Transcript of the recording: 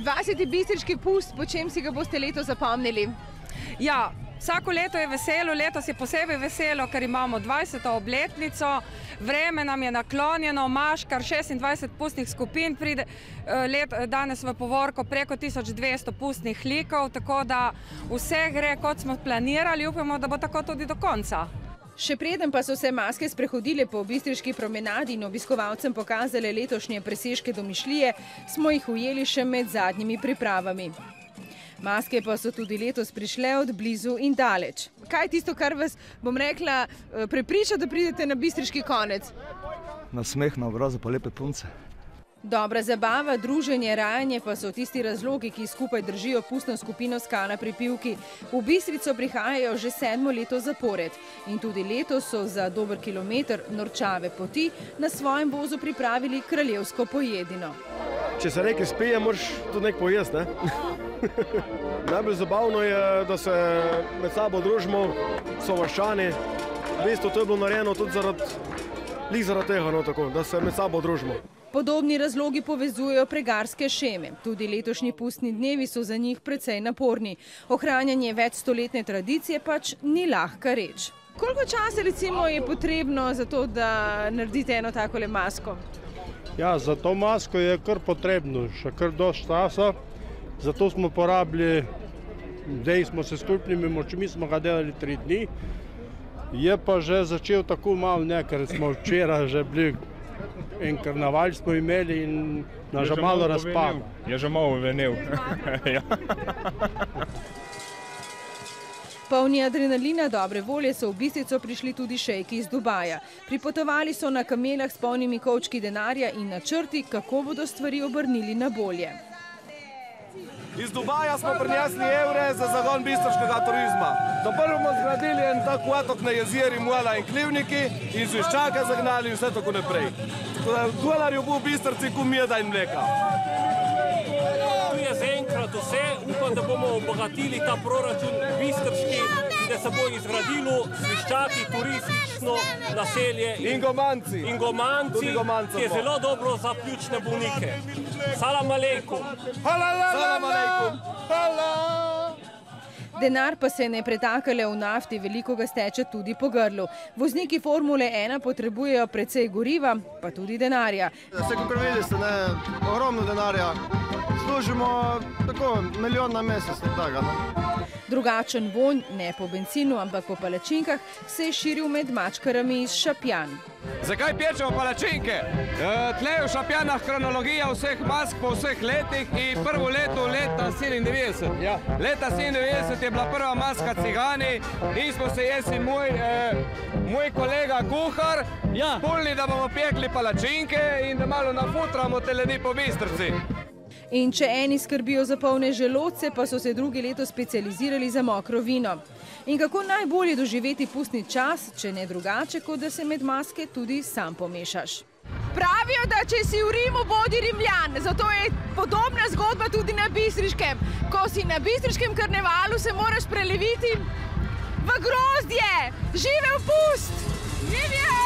20. bistriški pust, po čem si ga boste letos zapomnili? Ja, vsako leto je veselo, letos je posebej veselo, ker imamo 20. obletnico, vreme nam je naklonjeno, imaš kar 26 pustnih skupin, pride danes v povorko preko 1200 pustnih likov, tako da vse gre, kot smo planirali, upamo, da bo tako tudi do konca. Še preden pa so se maske sprehodile po bistriški promenadi in obiskovalcem pokazale letošnje presežke domišljije, smo jih ujeli še med zadnjimi pripravami. Maske pa so tudi letos prišle od blizu in daleč. Kaj je tisto, kar vas, bom rekla, prepriča, da pridete na bistriški konec? Nasmeh na obrazu pa lepe punce. Dobra zabava, druženje, rajanje pa so tisti razlogi, ki skupaj držijo pustno skupino Skala pri Pivki. V Bistrico prihajajo že 7. leto zapored in tudi letos so za dober kilometer norčave poti na svojem vozu pripravili kraljevsko pojedino. Če se nekaj spije, moraš tudi nekaj pojesti, ne? Najbolj zabavno je, da se med sabo družimo, so vaščani. V bistvu to je bilo narejeno tudi zaradi tega, no, tako, da se med sabo družimo. Podobni razlogi povezujejo pregarske šeme. Tudi letošnji pustni dnevi so za njih precej naporni. Ohranjanje večstoletne tradicije pač ni lahka reč. Koliko časa recimo je potrebno za to, da naredite eno takole masko? Ja, za to masko je kar potrebno, še kar dosti časa. Zato smo porabili, zdaj smo se skupnimi močmi, smo ga delali 3 dni. Je pa že začel tako malo, ne, ker smo včeraj že bili en karnaval smo imeli in nas že malo razpadlo. Je že malo venel. Polni adrenalina, dobre volje so v Bistrico prišli tudi šejki iz Dubaja. Pripotovali so na kamelah s polnimi kovčki denarja in načrti, kako bodo stvari obrnili na bolje. Iz Dubaja smo prinesli evre za zagon bistriškega turizma. Prvo bomo zgradili en tak otok na jezeri Muela in Klivniki in zviščake zagnali in vse tako naprej. Dolarju bo v Bistrici kumijeda in mleka. Tu je zaenkrat vse. Upam, da bomo obogatili ta proračun bistriški in da se bo izgradilo zviščaki, turistično naselje in Gomanci, ki je zelo dobro za pljučne bolnike. Salam alejkum. Salam alejkum. Denar pa se ne pretakale v nafti, veliko ga steče tudi po grlu. Vozniki Formule 1 potrebujejo precej goriva, pa tudi denarja. Vse, kakor vidite, ogromno denarja. Služimo tako milijon na mesec. Drugačen vonj, ne po benzinu, ampak po palačinkah, se je širil med mačkarami iz Šapjan. Zakaj pečemo palačinke? Tle je v Šapjanah kronologija vseh mask po vseh letih in prvo leto leta 97. Ja. Leta 97 je bila prva maska Cigani in smo se jaz in moj kolega kuhar spolni, da bomo pekli palačinke in da malo nafutramo te ljudi po Bistrici. In če eni skrbijo za polne želodce, pa so se drugi leto specializirali za mokro vino. In kako najbolje doživeti pustni čas, če ne drugače, kot da se med maske tudi sam pomešaš. Pravijo, da če si v Rimu, bodi Rimljan. Zato je podobna zgodba tudi na Bistriškem. Ko si na Bistriškem karnevalu, se moraš preleviti v grozdje. Živel pust! Živel!